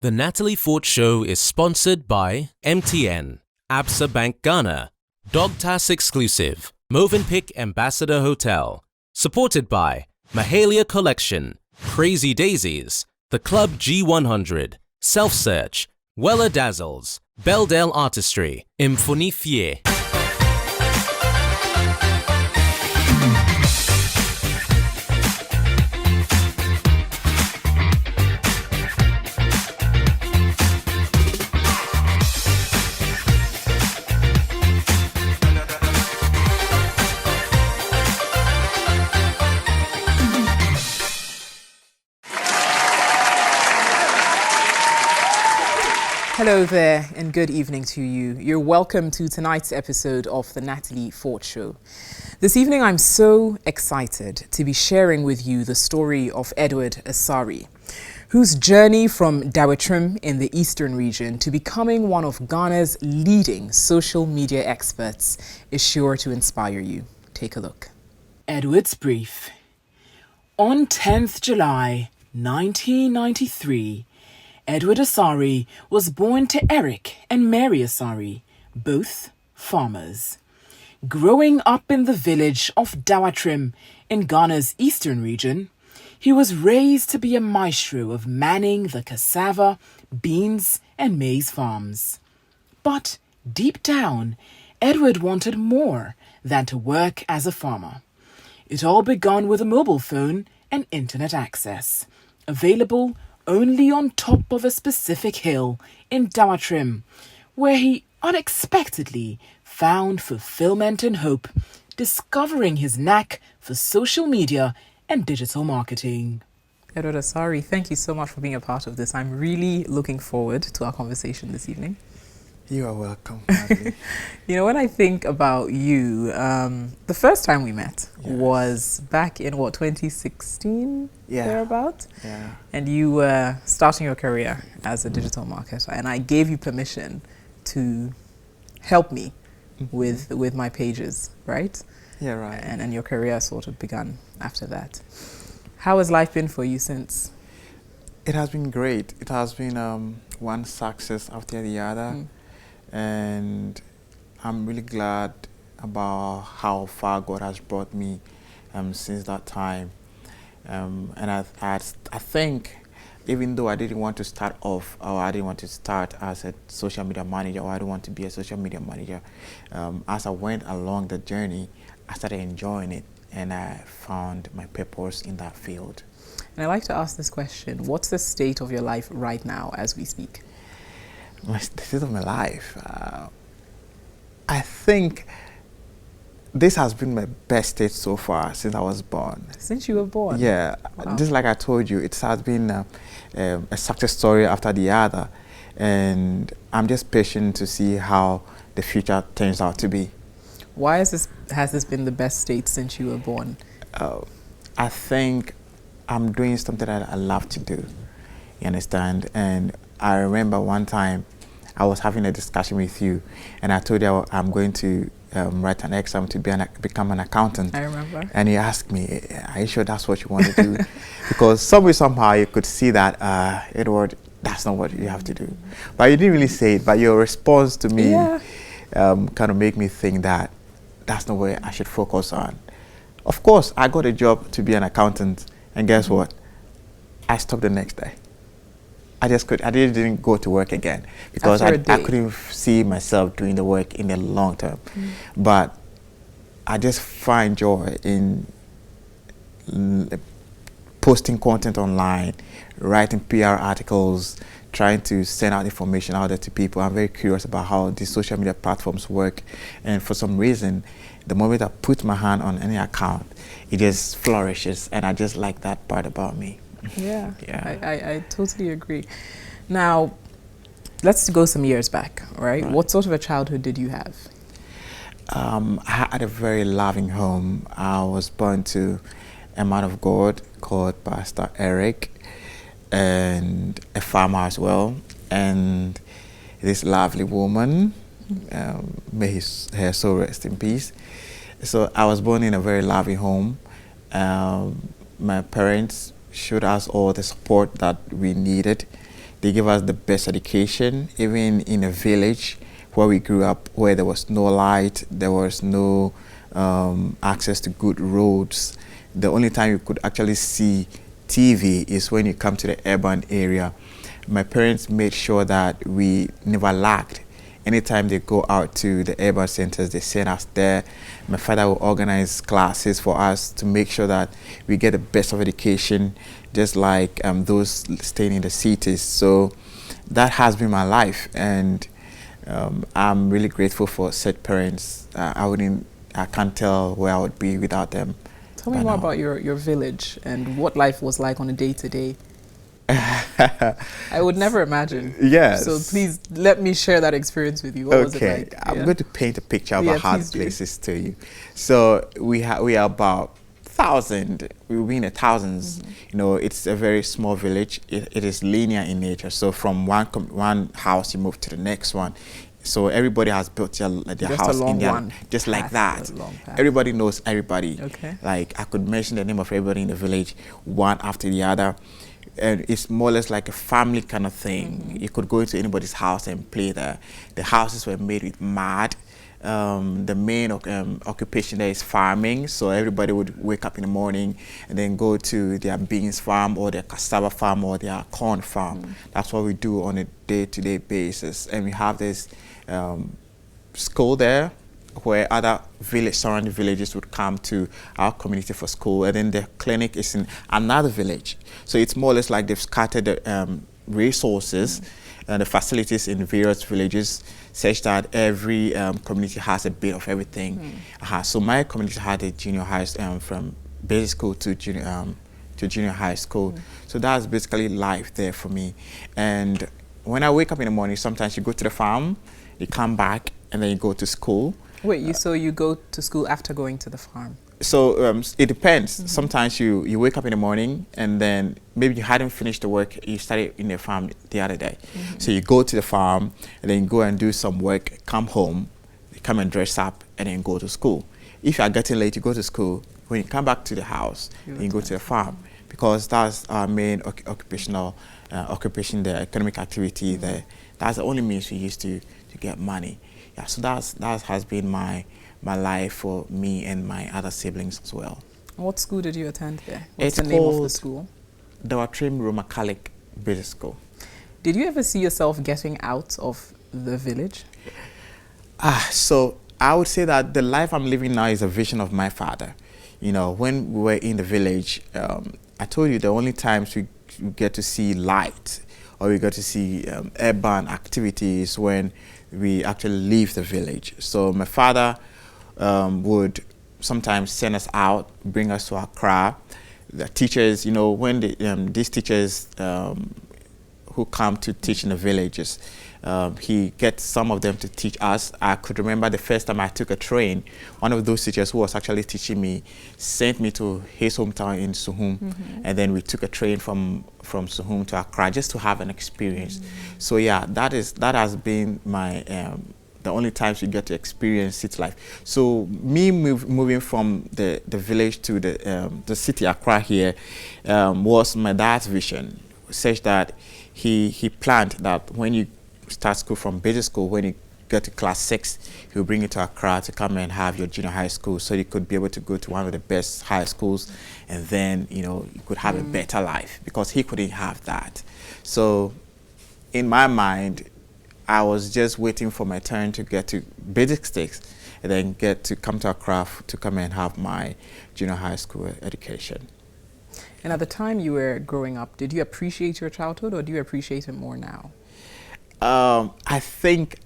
The Natalie Fort Show is sponsored by MTN, Absa Bank Ghana, Dogtas Exclusive, Movenpick Ambassador Hotel, supported by Mahalia Collection, Crazy Daisies, The Club G100, Self Search, Weller Dazzles, Beldale Artistry, Infonifier. Hello there and good evening to you. You're welcome to tonight's episode of the Natalie Fort Show. This evening I'm so excited to be sharing with you the story of Edward Asari, whose journey from Dawetrim in the eastern region to becoming one of Ghana's leading social media experts is sure to inspire you. Take a look. Edward's brief. On 10th July 1993, Edward Asari was born to Eric and Mary Asari, both farmers. Growing up in the village of Dawetrim in Ghana's eastern region, he was raised to be a maestro of manning the cassava, beans, and maize farms. But deep down, Edward wanted more than to work as a farmer. It all began with a mobile phone and internet access, available only on top of a specific hill in Dawetrim, where he unexpectedly found fulfillment and hope, discovering his knack for social media and digital marketing. Edward Asari, thank you so much for being a part of this. I'm really looking forward to our conversation this evening. You are welcome, Natalie. You know, when I think about you, the first time we met was back in, 2016? Thereabout? Yeah. And you were starting your career as a digital marketer, and I gave you permission to help me with my pages, right? Yeah, right. And your career sort of began after that. How has life been for you since? It has been great. It has been one success after the other. And I'm really glad about how far God has brought me since that time. And I think, even though I didn't want to start off, or I didn't want to start as a social media manager, or I didn't want to be a social media manager, as I went along the journey, I started enjoying it, and I found my purpose in that field. And I'd like to ask this question. What's the state of your life right now as we speak? The state of my life, I think this has been my best state so far since I was born. Since you were born? Yeah. Wow. Just like I told you, it has been a success story after the other, and I'm just patient to see how the future turns out to be. Why has this been the best state since you were born? I think I'm doing something that I love to do. You understand? And I remember one time I was having a discussion with you, and I told you I'm going to write an exam to become an accountant. I remember. And you asked me, are you sure that's what you want to do? Because somehow you could see that, Edward, that's not what you have to do. But you didn't really say it, but your response to me kind of made me think that that's not what I should focus on. Of course, I got a job to be an accountant, and guess what? I stopped the next day. I didn't go to work again because I couldn't see myself doing the work in the long term. But I just find joy in posting content online, writing PR articles, trying to send out information out there to people. I'm very curious about how these social media platforms work, and for some reason, the moment I put my hand on any account, it just flourishes, and I just like that part about me. Yeah, I totally agree. Now, let's go some years back, right? What sort of a childhood did you have? I had a very loving home. I was born to a man of God called Pastor Eric, and a farmer as well, and this lovely woman, may her soul rest in peace. So I was born in a very loving home. My parents showed us all the support that we needed They gave us the best education, even in a village where we grew up, where there was no light, there was no access to good roads. The only time you could actually see TV is when you come to the urban area. My parents made sure that we never lacked. Anytime they go out to the urban centers, they send us there. My father will organize classes for us to make sure that we get the best of education, just like those staying in the cities. So that has been my life, and I'm really grateful for said parents. I can't tell where I would be without them. Tell me more about your village and what life was like on a day-to-day. I would never imagine. Yes. So please let me share that experience with you. What was it like? I'm going to paint a picture of how the places to you. So we are about 1,000. We've been in thousands. You know, it's a very small village. It is linear in nature. So from one house you move to the next one. So everybody has built their house in their just like that. Everybody knows everybody. Okay. Like I could mention the name of everybody in the village, one after the other. And it's more or less like a family kind of thing. You could go into anybody's house and play there. The houses were made with mud. The main occupation there is farming. So everybody would wake up in the morning and then go to their beans farm or their cassava farm or their corn farm. That's what we do on a day-to-day basis. And we have this school there where other surrounding villages would come to our community for school, and then the clinic is in another village. So it's more or less like they've scattered the resources and the facilities in various villages, such that every community has a bit of everything. So my community had a junior high from basic school to junior high school. So that's basically life there for me. And when I wake up in the morning, sometimes you go to the farm, you come back, and then you go to school. Wait, so you go to school after going to the farm? So it depends. Sometimes you wake up in the morning and then maybe you hadn't finished the work you started in the farm the other day. So you go to the farm and then you go and do some work, come home, you come and dress up and then go to school. If you are getting late, you go to school. When you come back to the house, you go to the farm, because that's our main occupation there, economic activity there. That's the only means we use to get money. Yeah, so that has been my life for me and my other siblings as well. What school did you attend there? What's the name of the school? The Roman Catholic Basic School. Did you ever see yourself getting out of the village? So I would say that the life I'm living now is a vision of my father. You know, when we were in the village, I told you the only times we get to see light or we get to see urban activities when we actually leave the village. So my father would sometimes send us out, bring us to Accra. The teachers, you know, when these teachers who come to teach in the villages, he gets some of them to teach us. I could remember the first time I took a train, one of those teachers who was actually teaching me sent me to his hometown in Suhum, and then we took a train from Suhum to Accra just to have an experience. So yeah, that has been my the only times you get to experience city life. So me moving from the village to the city Accra here was my dad's vision, such that he planned that when you start school from basic school, when you get to class 6, he'll bring you to Accra to come and have your junior high school, so you could be able to go to one of the best high schools, and then you could have a better life, because he couldn't have that. So in my mind, I was just waiting for my turn to get to basic 6 and then get to come to Accra to come and have my junior high school education. And at the time you were growing up, did you appreciate your childhood, or do you appreciate it more now? I think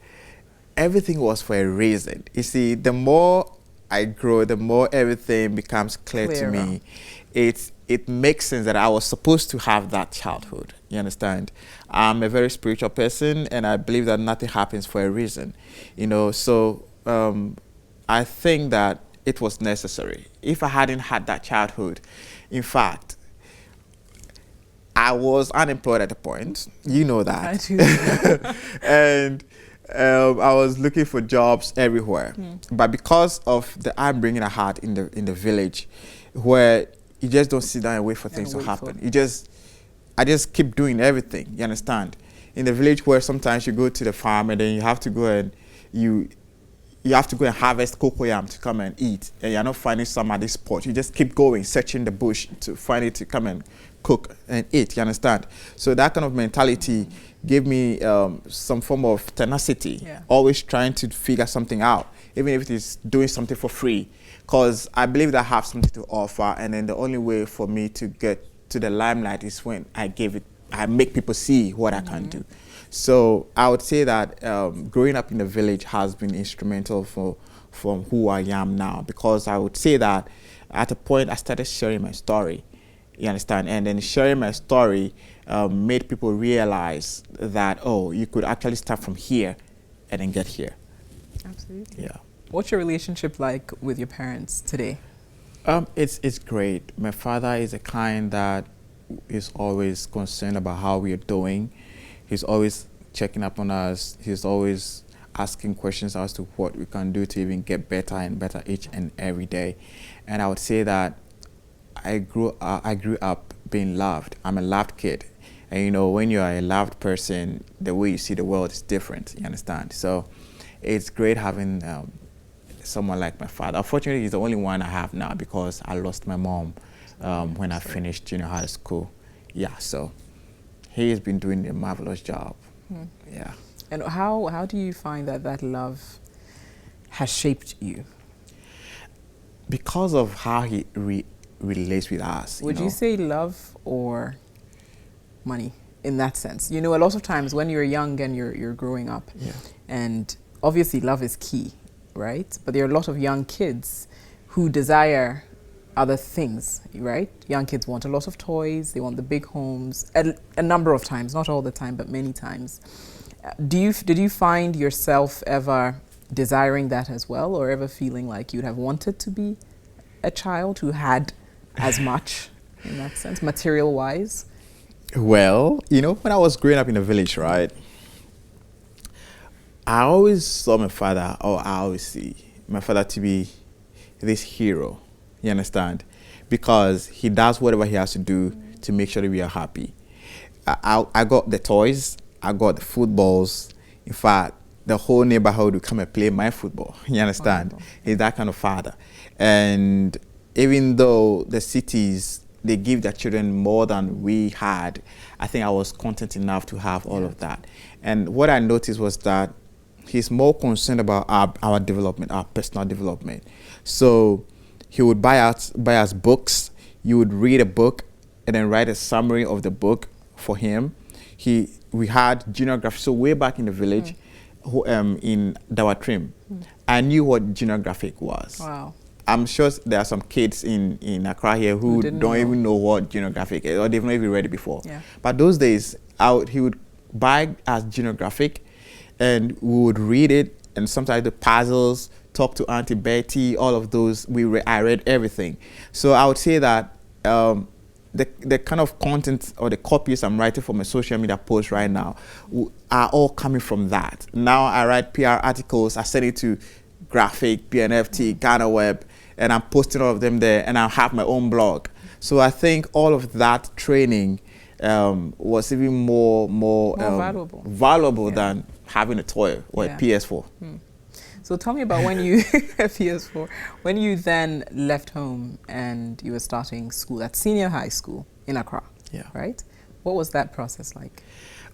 everything was for a reason. You see, the more I grow, the more everything becomes clear to me. It makes sense that I was supposed to have that childhood. You understand? I'm a very spiritual person, and I believe that nothing happens for a reason. So I think that it was necessary. If I hadn't had that childhood, in fact, I was unemployed at the point. You know that. I do. And I was looking for jobs everywhere. But because of the upbringing I had in the village, where you just don't sit down and wait for things to happen. I just keep doing everything. You understand? in the village where sometimes you go to the farm and then you have to go and you have to go and harvest cocoyam to come and eat, and you're not finding some at this spot. You just keep going, searching the bush to find it to come and cook and eat, you understand? So that kind of mentality gave me some form of tenacity, always trying to figure something out, even if it is doing something for free, because I believe that I have something to offer, and then the only way for me to get to the limelight is when I make people see what I can do. So I would say that growing up in the village has been instrumental from who I am now, because I would say that at a point I started sharing my story, you understand, and then sharing my story made people realize that, oh, you could actually start from here and then get here. Absolutely. Yeah. What's your relationship like with your parents today? It's great. My father is a kind that is always concerned about how we are doing. He's always checking up on us. He's always asking questions as to what we can do to even get better and better each and every day. And I would say that I grew up being loved. I'm a loved kid. And you know, when you are a loved person, the way you see the world is different, you understand? So it's great having someone like my father. Unfortunately, he's the only one I have now because I lost my mom when I finished junior high school. Yeah, so he has been doing a marvelous job. Yeah. And how do you find that love has shaped you? Because of how he relates with us. Would you say love or money in that sense? You know, a lot of times when you're young and you're growing up, and obviously love is key, right? But there are a lot of young kids who desire other things, right? Young kids want a lot of toys, they want the big homes, a number of times, not all the time, but many times. Did you find yourself ever desiring that as well, or ever feeling like you'd have wanted to be a child who had as much in that sense, material-wise? Well, you know, when I was growing up in the village, right, I always saw my father, or I always see my father to be this hero. You understand? Because he does whatever he has to do to make sure that we are happy. I got the toys, I got the footballs. In fact, the whole neighborhood would come and play my football. You understand? Wonderful. He's that kind of father. And even though the cities, they give their children more than we had, I think I was content enough to have all of that. And what I noticed was that he's more concerned about our development, our personal development. So he would buy us books. You would read a book and then write a summary of the book for him. We had junior graphic. So way back in the village, in Dawatrim, I knew what junior graphic was. Wow. I'm sure there are some kids in Accra here who don't even know what junior graphic is, or they've not even read it before. Yeah. But those days, he would buy us junior graphic, and we would read it, and sometimes the puzzles, talk to Auntie Betty, all of those, I read everything. So I would say that the kind of content or the copies I'm writing for my social media posts right now are all coming from that. Now I write PR articles, I send it to Graphic, PNFT, Ghana Web, and I'm posting all of them there, and I have my own blog. So I think all of that training was even more valuable than having a toy or a PS4. So tell me about when you PS4, when you then left home and you were starting school at senior high school in Accra. Yeah. Right? What was that process like?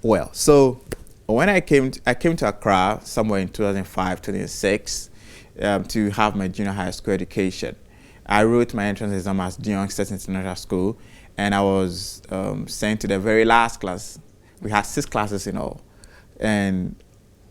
Well, so when I came to Accra somewhere in 2005, 2006 to have my junior high school education. I wrote my entrance exam at GHOne International School, and I was sent to the very last class. We had 6 classes in all, and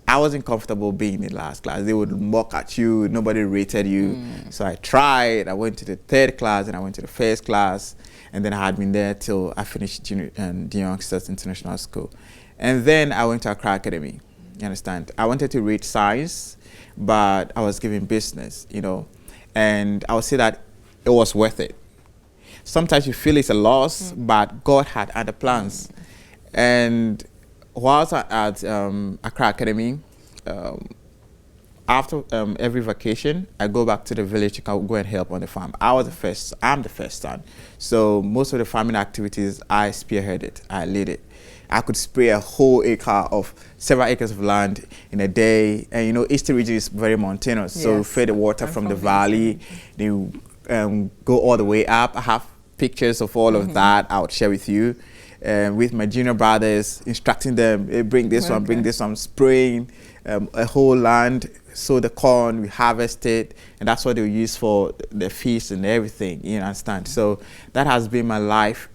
I wasn't comfortable being in the last class. They would mock at you, nobody rated you. So I tried, I went to the 3rd class, and I went to the 1st class, and then I had been there till I finished GHOne International School. And then I went to Accra Academy, you understand? I wanted to read science, but I was given business, you know, and I would say that it was worth it. Sometimes you feel it's a loss, but God had other plans. And whilst at Accra Academy, after every vacation, I go back to the village to go and help on the farm. I'm the first son. So most of the farming activities, I spearheaded, I lead it. I could spray a whole acre of several acres of land in a day. And you know, Eastern region is very mountainous, so we feed the water from the valley. They go all the way up. I have pictures of all of that I would share with you. With my junior brothers, instructing them, hey, bring this one, bring this one, spraying a whole land, sow the corn, we harvest it, and that's what they use for the feast and everything, you understand? So that has been my life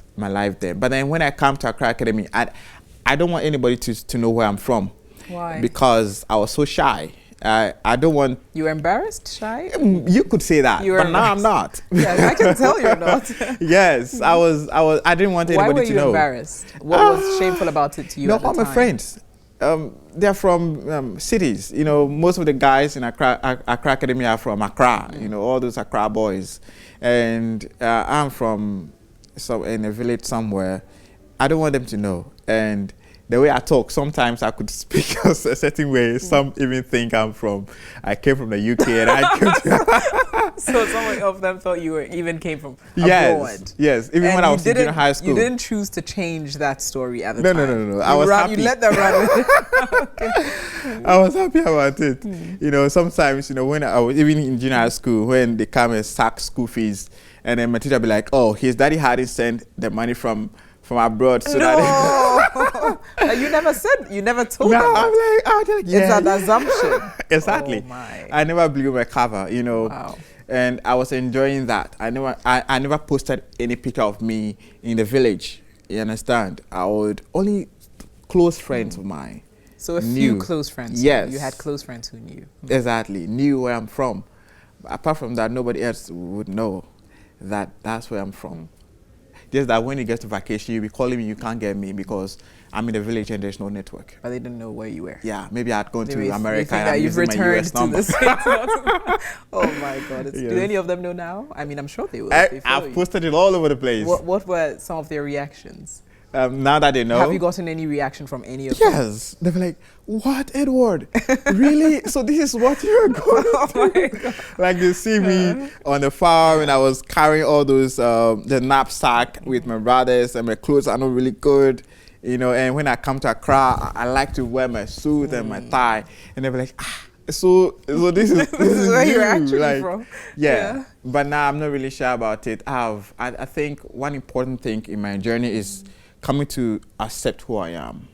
there. But then when I come to Accra Academy, I don't want anybody to know where I'm from. Why? Because I was so shy. I don't want... You were embarrassed, shy? You could say that, but now I'm not. Yeah, I can tell you're not. Yes, I didn't want anybody to know. Why were you embarrassed? What was shameful about it to you at the time? No, all my friends. They're from cities. You know, most of the guys in Accra Academy are from Accra. You know, all those Accra boys. And I'm from in a village somewhere. I don't want them to know. And the way I talk, sometimes I could speak a certain way. Some even think I came from the UK and I came to... So some of them thought you even came from abroad. Yes, even when I was in junior high school. You didn't choose to change that story at the time. No. I was happy. You let them run with it. Okay. I was happy about it. You know, sometimes, you know, when I was even in junior high school, when they come and sack school fees, and then my teacher be like, oh, his daddy hadn't sent the money from abroad, so that you never told them. I'm like, yeah, it's an assumption. Exactly. Oh my. I never blew my cover, you know. Wow. And I was enjoying that. I never posted any picture of me in the village. You understand? I would only close friends of mine. So few close friends. Yes. You had close friends who knew. Exactly. Knew where I'm from. Apart from that, nobody else would know that that's where I'm from. Just that when you get to vacation, you'll be calling me, you can't get me because I'm in the village and there's no network. But they didn't know where you were. Yeah, maybe I'd gone to America and that I'm you've using my returned US to number. the States. Oh my God. Yes. Do any of them know now? I mean, I'm sure they will. I've posted it all over the place. What were some of their reactions? Now that they know. Have you gotten any reaction from any of them? Yes. They were like, what, Edward? Really? So this is what you're going through? Like they see me on the farm and I was carrying all those, the knapsack with my brothers and my clothes are not really good. You know, and when I come to Accra, I like to wear my suit and my tie. And they were like, so this is where you're actually like, from. Yeah. But now I'm not really sure about it. I think one important thing in my journey is coming to accept who I am.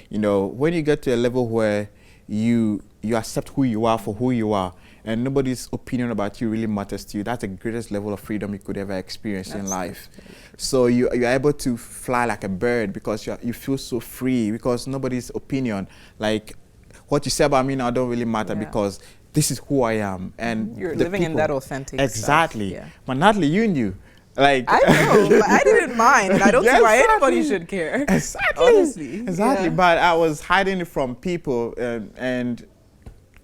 You know, when you get to a level where you accept who you are for who you are, and nobody's opinion about you really matters to you, that's the greatest level of freedom you could ever experience in life. So you're able to fly like a bird because you feel so free because nobody's opinion, like what you say about me now don't really matter because this is who I am. And you're living in that authentic Exactly. stuff. Yeah. But Natalie, you knew. Like I know, but I didn't mind, and I don't see why anybody should care. Exactly. Honestly. Exactly. Yeah. But I was hiding it from people, and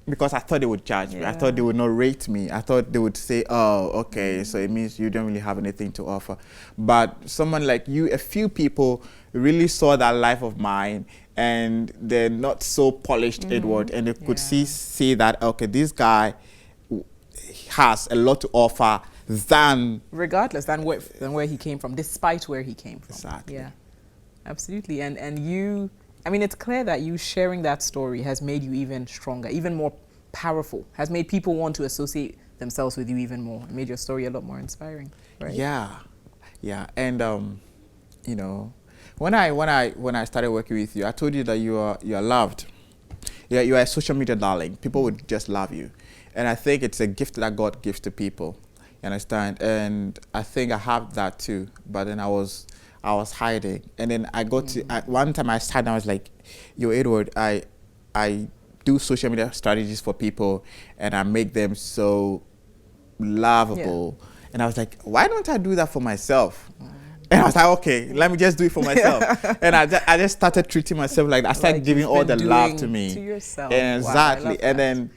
because I thought they would judge me. I thought they would not rate me. I thought they would say, oh, okay, so it means you don't really have anything to offer. But someone like you, a few people really saw that life of mine, and they're not so polished, Edward, and they could see that, okay, this guy has a lot to offer regardless than where he came from, despite where he came from. Exactly. Yeah, absolutely. And you, I mean, it's clear that you sharing that story has made you even stronger, even more powerful, has made people want to associate themselves with you even more. It made your story a lot more inspiring, right? Yeah. And you know, when I started working with you, I told you that you are loved. Yeah, you are a social media darling. People would just love you, and I think it's a gift that God gives to people. You understand? And I think I have that too. But then I was hiding, and then I got to one time I sat and I was like, "Yo, Edward, I do social media strategies for people, and I make them so lovable." Yeah. And I was like, "Why don't I do that for myself?" And I was like, "Okay, let me just do it for myself." And I just started treating myself like that. I started giving all the love to me. To yourself. And exactly, wow, and then.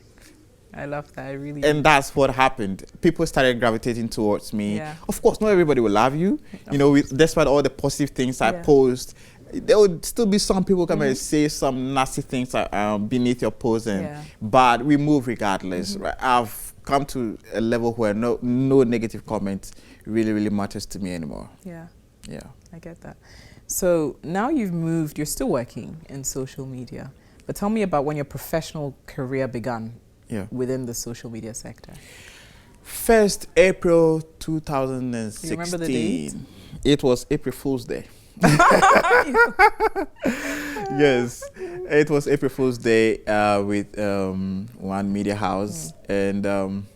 I love that. I really. And that's what happened. People started gravitating towards me. Yeah. Of course, not everybody will love you. You know, despite all the positive things I post, there would still be some people come and say some nasty things beneath your post. But we move regardless. Right? I've come to a level where no negative comments really matters to me anymore. Yeah. Yeah. I get that. So now you've moved, you're still working in social media, but tell me about when your professional career began within the social media sector. 1st April 2016. You remember the date? It was April Fool's Day. Yes, it was April Fool's Day with one media house, and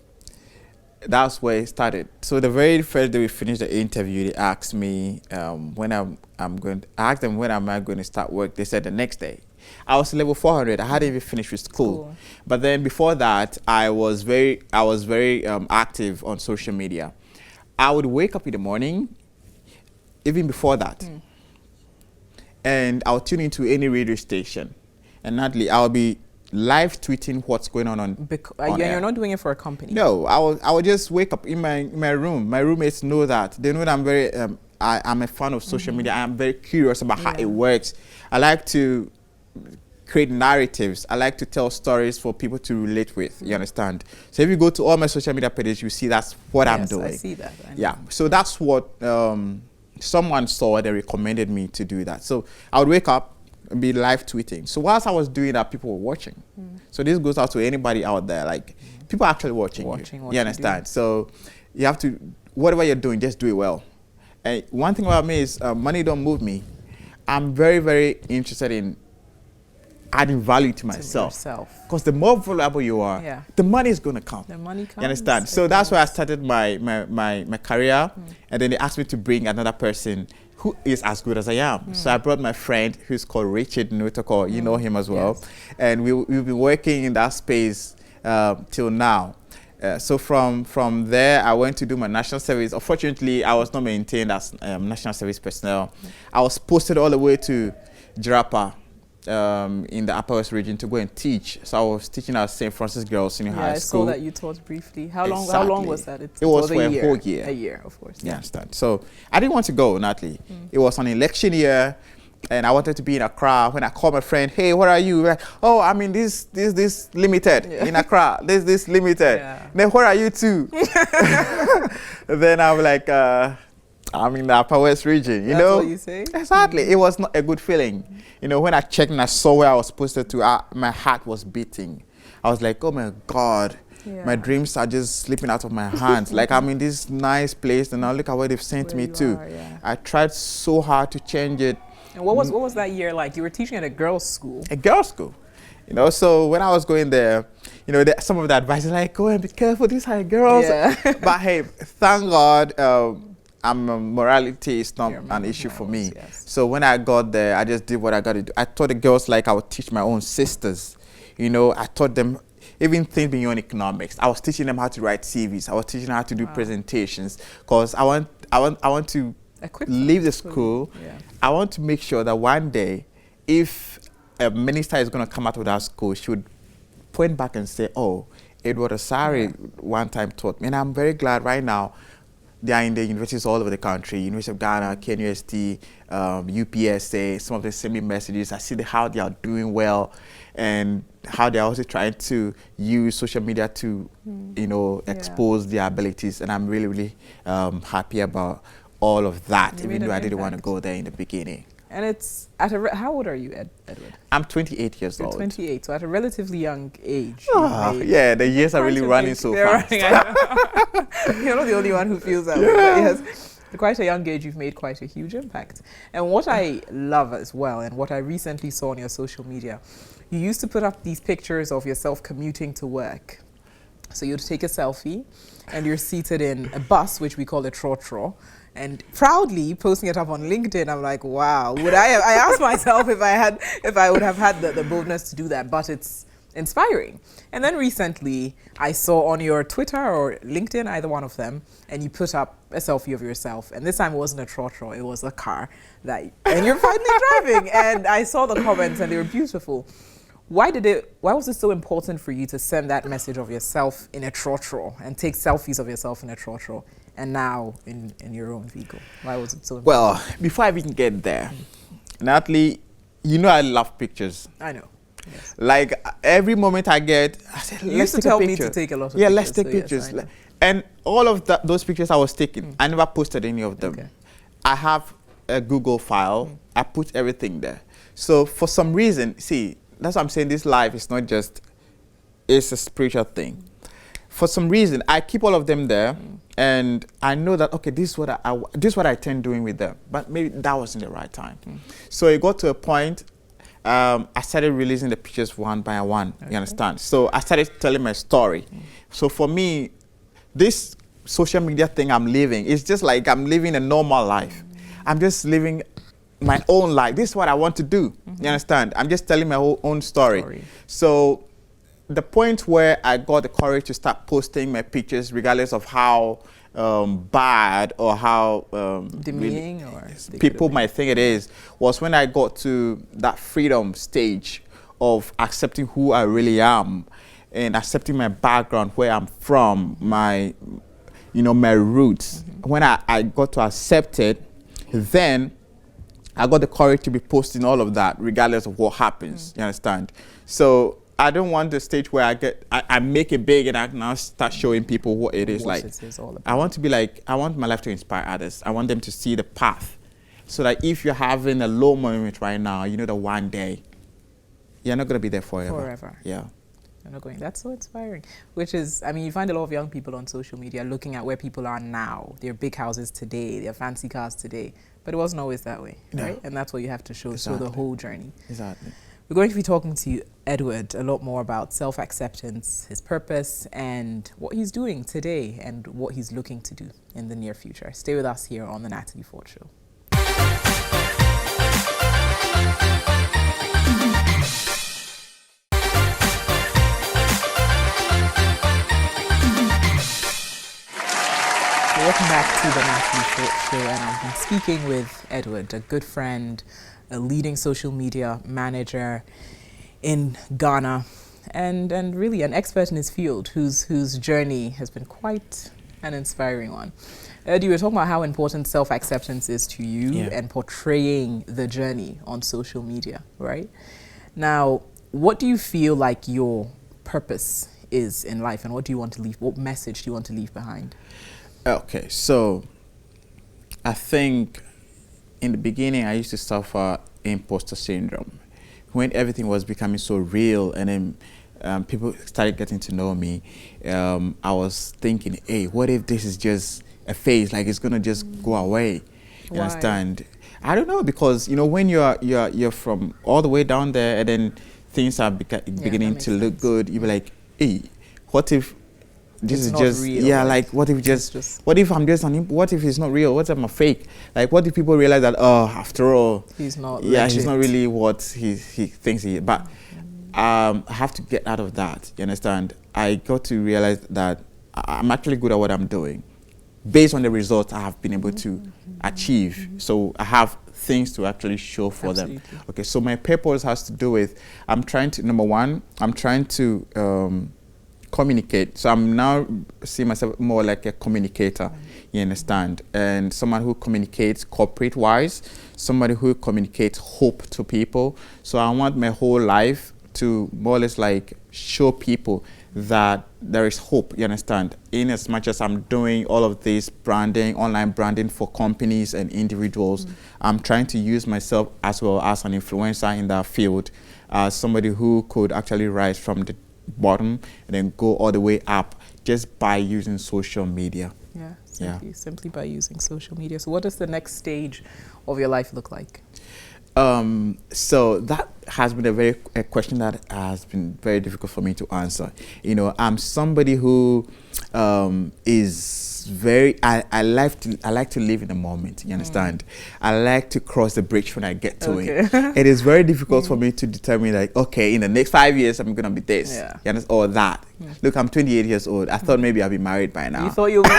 that's where it started. So the very first day we finished the interview, they asked me when I asked them when am I going to start work. They said the next day. I was level 400. I hadn't even finished with school. But then before that, I was very active on social media. I would wake up in the morning, even before that, and I'll tune into any radio station. And Natalie, I'll be live tweeting what's going on you're not doing it for a company. No, I will just wake up in my room. My roommates know that. They know that I'm very I'm a fan of social media. I'm very curious about how it works. I like to create narratives. I like to tell stories for people to relate with. You understand? So if you go to all my social media pages, you see that's what I'm doing. I see that. Yeah. So that's what someone saw. They recommended me to do that. So I would wake up and be live tweeting. So whilst I was doing that, people were watching. So this goes out to anybody out there. Like, people are actually watching you. You understand? So you have to, whatever you're doing, just do it well. And one thing about me is money don't move me. I'm very, very interested in adding value to myself. Because the more valuable you are, the money is going to come. The money comes. You understand? So that's why I started my career. And then they asked me to bring another person who is as good as I am. So I brought my friend who's called Richard Notoko. You know him as well. And we've been working in that space till now. So from there, I went to do my national service. Unfortunately, I was not maintained as national service personnel. I was posted all the way to Jarapa in the Upper West region to go and teach. So I was teaching at St. Francis Girls Senior High School. I saw that you taught briefly. How long was that? It was for a whole year. A year, of course. You understand? So I didn't want to go, Natalie. It was an election year, and I wanted to be in Accra. When I called my friend, hey, where are you? Like, oh, I'm in this limited in Accra. This limited. Then where are you too? Then I'm like, I'm in the Upper West region. You know? That's what you say? Exactly. It was not a good feeling. You know, when I checked and I saw where I was posted to, my heart was beating. I was like, oh my God. My dreams are just slipping out of my hands. Like, I'm in this nice place, and now look at where they've sent me to. I tried so hard to change it. And what was that year like? You were teaching at a girls' school. A girls' school. You know, so when I was going there, you know, some of the advice is like, go and be careful, these are girls. But hey, thank God, morality is not an issue for me. So when I got there, I just did what I got to do. I taught the girls like I would teach my own sisters. You know, I taught them even things beyond economics. I was teaching them how to write CVs. I was teaching them how to do presentations, because I want to leave the school. I want to make sure that one day, if a minister is going to come out of that school, she would point back and say, oh, Edward Asari one time taught me. And I'm very glad right now they are in the universities all over the country, University of Ghana, KNUST, UPSA, some of them send me messages. I see how they are doing well, and how they're also trying to use social media to, you know, expose their abilities. And I'm really, really happy about all of that, even though I didn't want to go there in the beginning. And it's at how old are you, Edward? I'm 28 years old. 28, so at a relatively young age. Yeah, the years are really running so fast. You're not the only one who feels that way. But yes, at quite a young age, you've made quite a huge impact. And what I love as well, and what I recently saw on your social media, you used to put up these pictures of yourself commuting to work. So you'd take a selfie, and you're seated in a bus, which we call a trotro, and proudly posting it up on LinkedIn. I'm like, wow, I asked myself if I would have had the boldness to do that, but it's inspiring. And then recently I saw on your Twitter or LinkedIn, either one of them, and you put up a selfie of yourself, and this time it wasn't a trotro, it was a car and you're finally driving. And I saw the comments and they were beautiful. Why was it so important for you to send that message of yourself in a trotro and take selfies of yourself in a trotro, and now in your own vehicle? Why was it so important? Well, before I even get there, Natalie, you know I love pictures. I know. Yes. Like every moment I get, I said, let's take a picture. You used to tell me to take a lot of pictures. Yeah, let's take pictures. And all of those pictures I was taking, I never posted any of them. I have a Google file. I put everything there. So for some reason, see, that's what I'm saying. This life is not just, it's a spiritual thing. For some reason, I keep all of them there, and I know that, okay, this is what I tend doing with them, but maybe that wasn't the right time. So it got to a point, I started releasing the pictures one by one, you understand? So I started telling my story. So for me, this social media thing I'm living, it's just like I'm living a normal life. I'm just living my own life. This is what I want to do, you understand? I'm just telling my own story. So the point where I got the courage to start posting my pictures, regardless of how bad or how demeaning or people might think it is, was when I got to that freedom stage of accepting who I really am and accepting my background, where I'm from, my roots. When I got to accept it, then I got the courage to be posting all of that, regardless of what happens. You understand? So I don't want the stage where I make it big and I now start showing people what it is like. I want to be like, I want my life to inspire others. I want them to see the path. So that if you're having a low moment right now, you know that one day, you're not going to be there forever. Yeah. You're not going. That's so inspiring. Which is, I mean, you find a lot of young people on social media looking at where people are now, their big houses today, their fancy cars today. But it wasn't always that way, right? And that's what you have to show, show the whole journey. Exactly. We're going to be talking to Edward a lot more about self-acceptance, his purpose, and what he's doing today and what he's looking to do in the near future. Stay with us here on the Natalie Ford Show. Welcome back to the Natalie Ford Show, and I've been speaking with Edward, a good friend, a leading social media manager in Ghana, and really an expert in his field whose journey has been quite an inspiring one. You were talking about how important self-acceptance is to you and portraying the journey on social media, right? Now, what do you feel like your purpose is in life, and what do you want to leave? What message do you want to leave behind? Okay, so I think in the beginning, I used to suffer imposter syndrome. When everything was becoming so real and then people started getting to know me, I was thinking, hey, what if this is just a phase, like it's gonna just go away? You understand? I don't know, because when you're from all the way down there and then things are beginning to look good, you be like, hey, what if this is just real, like what if what if I'm just what if it's not real? What if I'm a fake? Like what if people realize that after all he's not he's not really what he thinks he is? But I have to get out of that, you understand? I got to realize that I'm actually good at what I'm doing based on the results I have been able to achieve. So I have things to actually show for them. Okay, so my purpose has to do with, I'm trying to, number one, I'm trying to communicate. So I'm now seeing myself more like a communicator, you understand? And someone who communicates corporate-wise, somebody who communicates hope to people. So I want my whole life to more or less like show people that there is hope, you understand? In as much as I'm doing all of this branding, online branding for companies and individuals, I'm trying to use myself as well as an influencer in that field, somebody who could actually rise from the bottom and then go all the way up just by using social media. Simply by using social media. So what does the next stage of your life look like? So that has been a question that has been very difficult for me to answer. I'm somebody who is very, I like to live in the moment, you understand? I like to cross the bridge when I get to it. It is very difficult for me to determine, like, okay, in the next 5 years, I'm going to be this, you understand? Or that. Look, I'm 28 years old. I thought maybe I'd be married by now. You thought you would?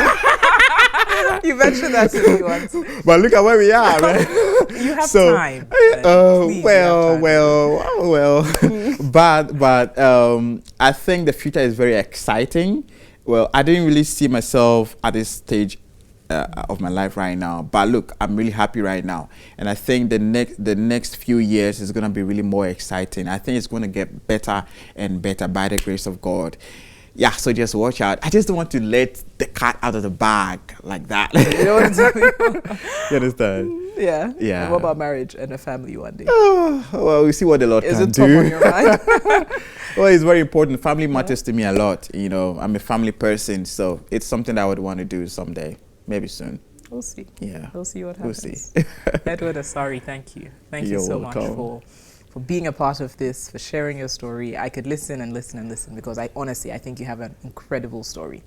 You mentioned that to me once. But look at where we are, man. You have time. But I think the future is very exciting. Well, I didn't really see myself at this stage of my life right now. But look, I'm really happy right now. And I think the next few years is going to be really more exciting. I think it's going to get better and better by the grace of God. Yeah, so just watch out. I just don't want to let the cat out of the bag like that. You know what I'm saying? You understand? Yeah. Yeah. And what about marriage and a family one day? Well, we see what the Lord Is can it top do. on your mind? Well, it's very important. Family matters to me a lot. You know, I'm a family person, so it's something that I would want to do someday, maybe soon. We'll see. Yeah. We'll see what happens. We'll see. Edward Asari, thank you. Thank you You're so welcome. much for being a part of this, for sharing your story. I could listen and listen and listen because I think you have an incredible story.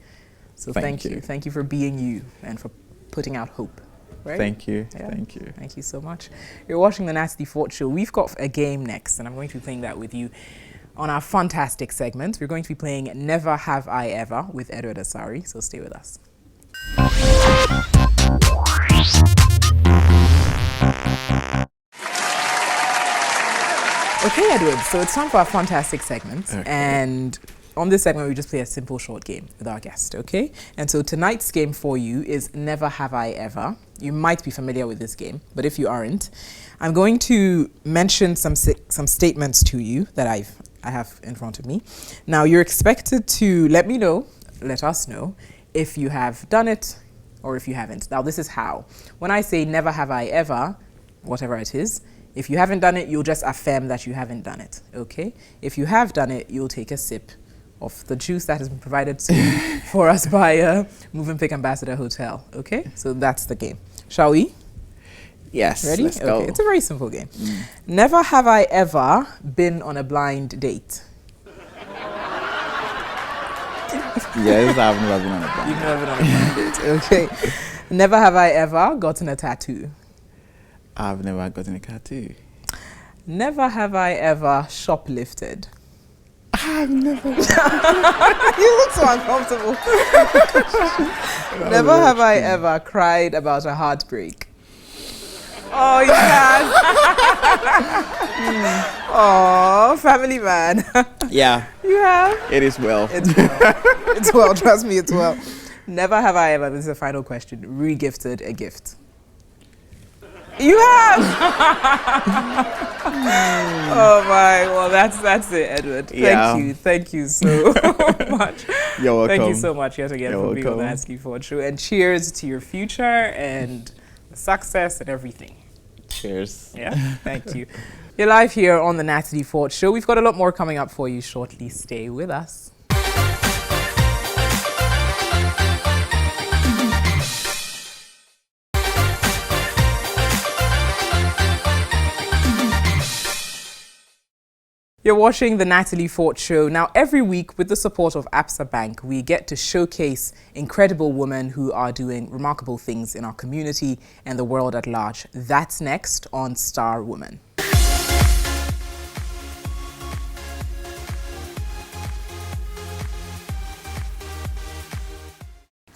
So thank you. Thank you for being you and for putting out hope. Right? Thank you. Yeah. Thank you. Thank you so much. You're watching the Natalie Fort Show. We've got a game next, and I'm going to be playing that with you. On our fantastic segment, we're going to be playing Never Have I Ever with Edward Asari, so stay with us. Okay, Edward, so it's time for our fantastic segment. Okay. And on this segment, we just play a simple short game with our guest, okay? And so tonight's game for you is Never Have I Ever. You might be familiar with this game, but if you aren't, I'm going to mention some statements to you that I have in front of me. Now, you're expected to let us know if you have done it or if you haven't. Now, this is how. When I say never have I ever, whatever it is, if you haven't done it, you'll just affirm that you haven't done it, okay? If you have done it, you'll take a sip of the juice that has been provided for us by Movenpick Ambassador Hotel, okay? So that's the game. Shall we? Yes. Ready? Let's go. Okay, it's a very simple game. Never have I ever been on a blind date. Yes, I've never been on a blind. You've never been on a blind date, okay? Never have I ever gotten a tattoo. I've never gotten a tattoo. Never have I ever shoplifted. I've never. You look so uncomfortable. Never have I ever cried about a heartbreak. Oh, you have. Oh, family man. Yeah. You have. It is well. It's well. It's well. Trust me, it's well. Never have I ever. This is the final question. Re-gifted a gift. You have. Oh my. Well, that's it, Edward. Yeah. Thank you so much. You're welcome. Thank you so much yet again You're for being on the welcome. Natalie Ford Show. And cheers to your future and success and everything. Cheers. Yeah. Thank you. You're live here on the Natalie Ford Show. We've got a lot more coming up for you shortly. Stay with us. You're watching the Natalie Fort Show. Now, every week, with the support of Absa Bank, we get to showcase incredible women who are doing remarkable things in our community and the world at large. That's next on Star Woman.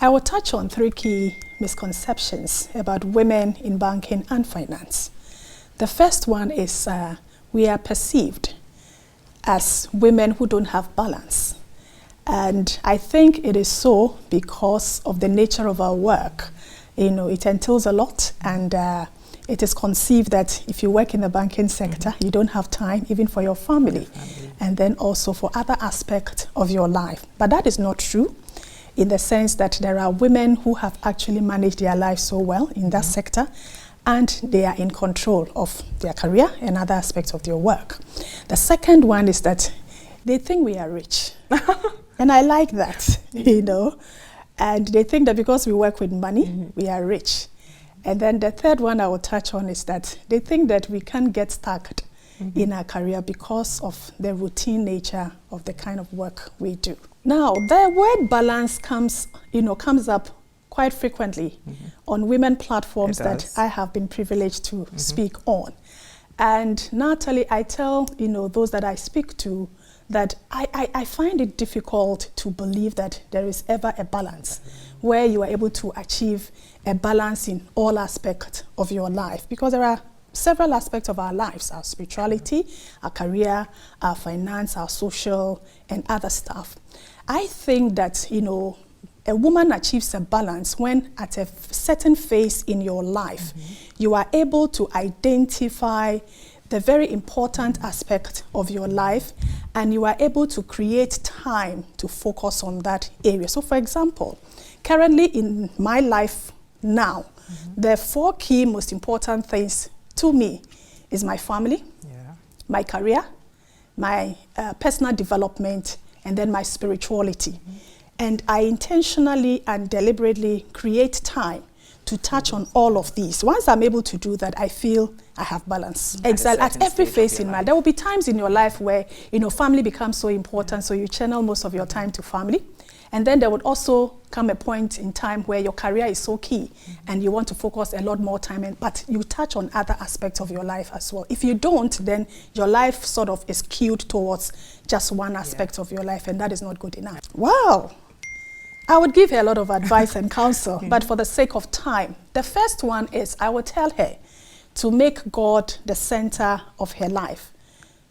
I will touch on 3 key misconceptions about women in banking and finance. The first one is we are perceived as women who don't have balance. And I think it is so because of the nature of our work. You know, it entails a lot, and it is conceived that if you work in the banking sector, you don't have time even for your family, and then also for other aspects of your life. But that is not true, in the sense that there are women who have actually managed their lives so well in that sector, and they are in control of their career and other aspects of their work. The second one is that they think we are rich. And I like that, you know. And they think that because we work with money, we are rich. And then the third one I will touch on is that they think that we can't get stuck in our career because of the routine nature of the kind of work we do. Now, the word balance comes up quite frequently on women platforms that I have been privileged to speak on. And Natalie, I tell those that I speak to that I find it difficult to believe that there is ever a balance where you are able to achieve a balance in all aspects of your life, because there are several aspects of our lives: our spirituality, our career, our finance, our social, and other stuff. I think that a woman achieves a balance when at a certain phase in your life, you are able to identify the very important aspect of your life, and you are able to create time to focus on that area. So for example, currently in my life now, The 4 key most important things to me is my family, my career, my personal development, and then my spirituality. And I intentionally and deliberately create time to touch on all of these. Once I'm able to do that, I feel I have balance. Exactly. At every phase in my life. There will be times in your life where, family becomes so important, so you channel most of your time to family. And then there would also come a point in time where your career is so key and you want to focus a lot more time, but you touch on other aspects of your life as well. If you don't, then your life sort of is skewed towards just one aspect of your life, and that is not good enough. Wow. I would give her a lot of advice and counsel, but for the sake of time, the first one is I would tell her to make God the center of her life,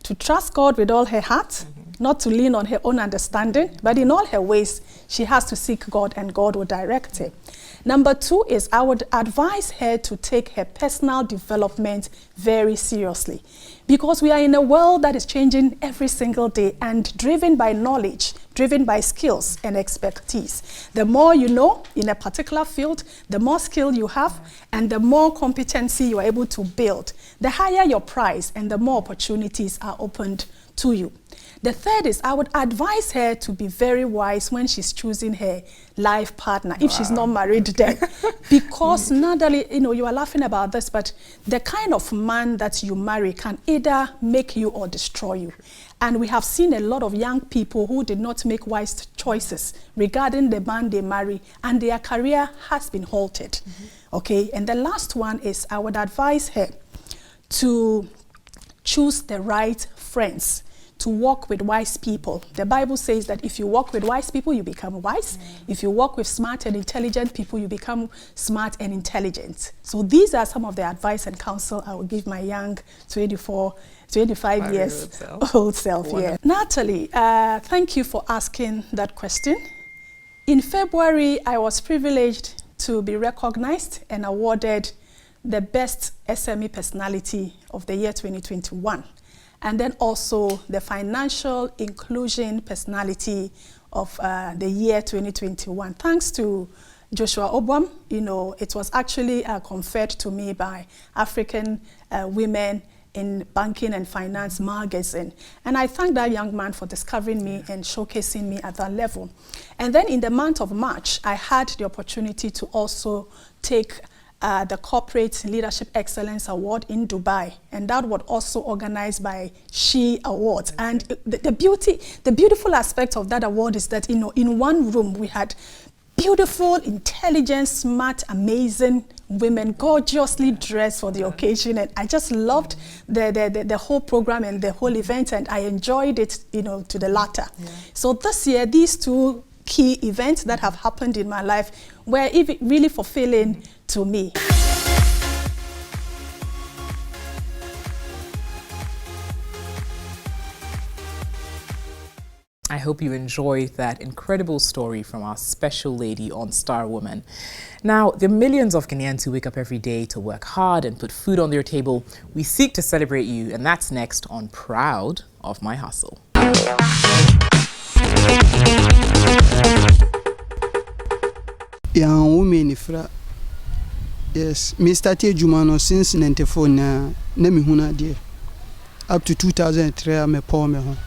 to trust God with all her heart, not to lean on her own understanding, but in all her ways, she has to seek God and God will direct her. Number 2 is I would advise her to take her personal development very seriously, because we are in a world that is changing every single day and driven by knowledge, driven by skills and expertise. The more you know in a particular field, the more skill you have and the more competency you are able to build, the higher your price and the more opportunities are opened to you. The third is I would advise her to be very wise when she's choosing her life partner, if she's not married then. Because Natalie, you are laughing about this, but the kind of man that you marry can either make you or destroy you. And we have seen a lot of young people who did not make wise choices regarding the man they marry, and their career has been halted. Okay, and the last one is I would advise her to choose the right friends, to walk with wise people. The Bible says that if you walk with wise people, you become wise. If you walk with smart and intelligent people, you become smart and intelligent. So these are some of the advice and counsel I would give my young 25 years old self. Yeah. Natalie, thank you for asking that question. In February, I was privileged to be recognized and awarded the Best SME Personality of the year 2021. And then also the Financial Inclusion Personality of the year 2021. Thanks to Joshua Obwam, it was actually conferred to me by African Women in Banking and Finance magazine. And I thank that young man for discovering me and showcasing me at that level. And then in the month of March, I had the opportunity to also take the Corporate Leadership Excellence Award in Dubai, and that was also organized by She Awards. And the beautiful aspect of that award is that in one room we had beautiful, intelligent, smart, amazing women, gorgeously dressed for the occasion, and I just loved the whole program and the whole event, and I enjoyed it, to the latter. So this year, these 2 key events that have happened in my life were really fulfilling to me. I hope you enjoyed that incredible story from our special lady on Star Woman. Now, the millions of Ghanaians who wake up every day to work hard and put food on their table, we seek to celebrate you, and that's next on Proud of My Hustle. Young women, yes, me started GHOne since 94 na me huna dear. Up to 2003 I'm a poor me home.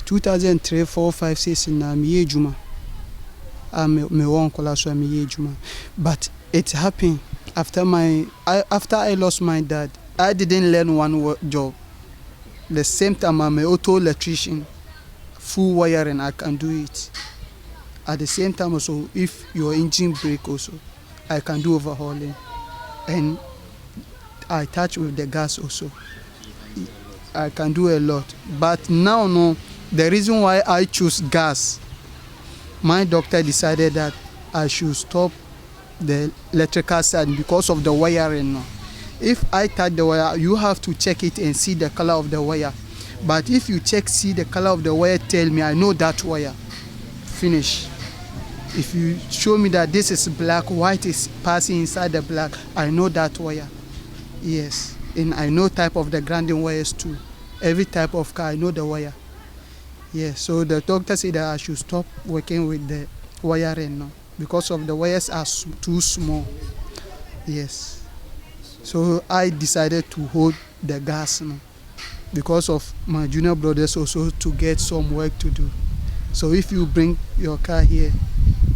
2003, 4, 5, 6 na me GHOne. Me one class so me GHOne. But it happened after I lost my dad. I didn't learn one job. The same time I'm an auto electrician, full wiring, I can do it. At the same time also, if your engine break also, I can do overhauling. And I touch with the gas also. I can do a lot. But now, no, the reason why I choose gas, my doctor decided that I should stop the electrical side because of the wiring. No. If I touch the wire, you have to check it and see the color of the wire. But if you see the color of the wire, tell me, I know that wire. Finish. If you show me that this is black, white is passing inside the black, I know that wire. Yes. And I know type of the grounding wires too. Every type of car, I know the wire. Yes. So the doctor said that I should stop working with the wiring now because of the wires are too small. Yes. So I decided to hold the gas now because of my junior brothers also to get some work to do. So if you bring your car here,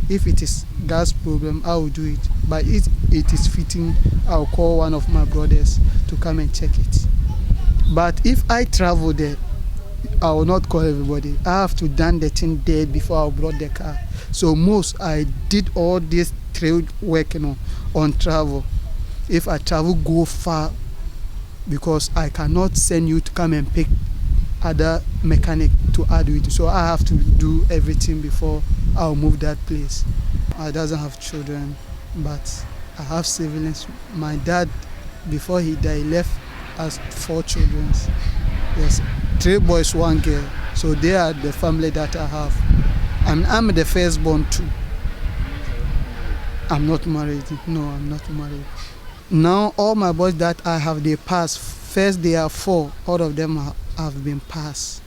if it is gas problem, I will do it. But if it is fitting, I'll call one of my brothers to come and check it. But if I travel there, I will not call everybody. I have to done the thing there before I brought the car. So most I did all this trade work, on travel. If I travel, go far, because I cannot send you to come and pick other mechanic to add with. So I have to do everything before I'll move that place. I doesn't have children, but I have siblings. My dad, before he died, left us 4 children. Yes, 3 boys, 1 girl. So they are the family that I have. And I'm the firstborn too. I'm not married. No, I'm not married. Now all my boys that I have, they passed. First they are 4. All of them have been passed.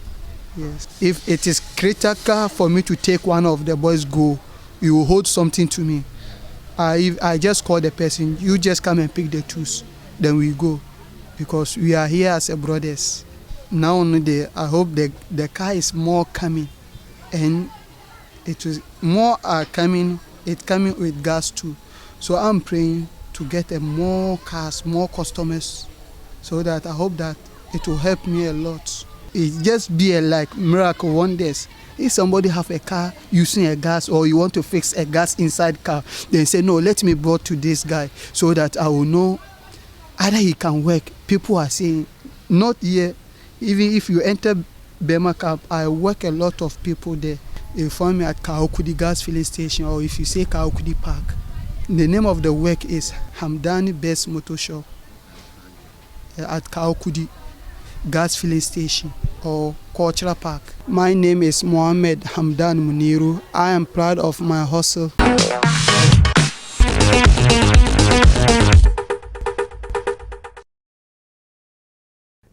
Yes. If it is critical for me to take one of the boys go, you will hold something to me. I just call the person, you just come and pick the tools, then we go. Because we are here as a brothers. Now I hope the car is more coming, and it is more coming. It's coming with gas too. So I'm praying to get more cars, more customers, so that I hope that it will help me a lot. It just be a like miracle wonders. If somebody have a car using a gas, or you want to fix a gas inside car, then say no, let me brought to this guy so that I will know either he can work. People are saying not here. Even if you enter Bema Camp, I work a lot of people there. You find me at Kaokudi gas filling station, or if you say Kaokudi Park. The name of the work is Hamdani Best Motor Shop at Kaokudi gas filling station or Cultural Park. My name is Mohammed Hamdan Muniru. I am proud of my hustle.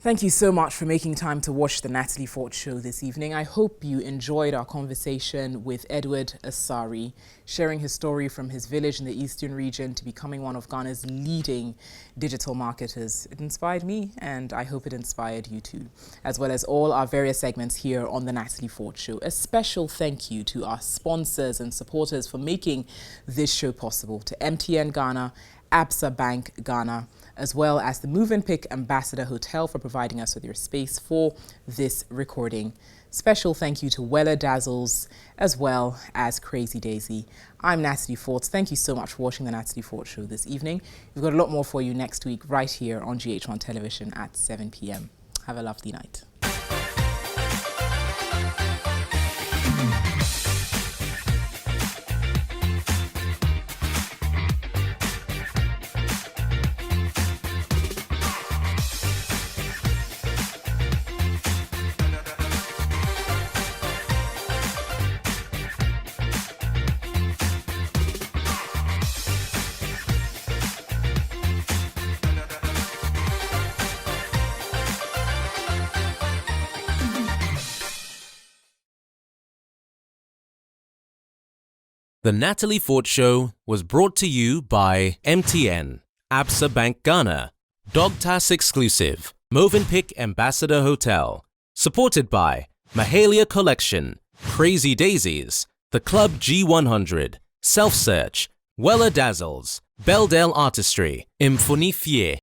Thank you so much for making time to watch the Natalie Fort Show this evening. I hope you enjoyed our conversation with Edward Asari, sharing his story from his village in the eastern region to becoming one of Ghana's leading digital marketers. It inspired me, and I hope it inspired you too, as well as all our various segments here on the Natalie Fort Show. A special thank you to our sponsors and supporters for making this show possible, to MTN Ghana, Absa Bank Ghana, as well as the Move and Pick Ambassador Hotel for providing us with your space for this recording. Special thank you to Weller Dazzles, as well as Crazy Daisy. I'm Natalie Fort. Thank you so much for watching the Natalie Fort Show this evening. We've got a lot more for you next week right here on GHOne Television at 7 p.m. Have a lovely night. The Natalie Fort Show was brought to you by MTN, Absa Bank Ghana, Dogtas Exclusive, Movenpick Ambassador Hotel, supported by Mahalia Collection, Crazy Daisies, The Club G100, Self Search, Weller Dazzles, Beldale Artistry, Infonifier,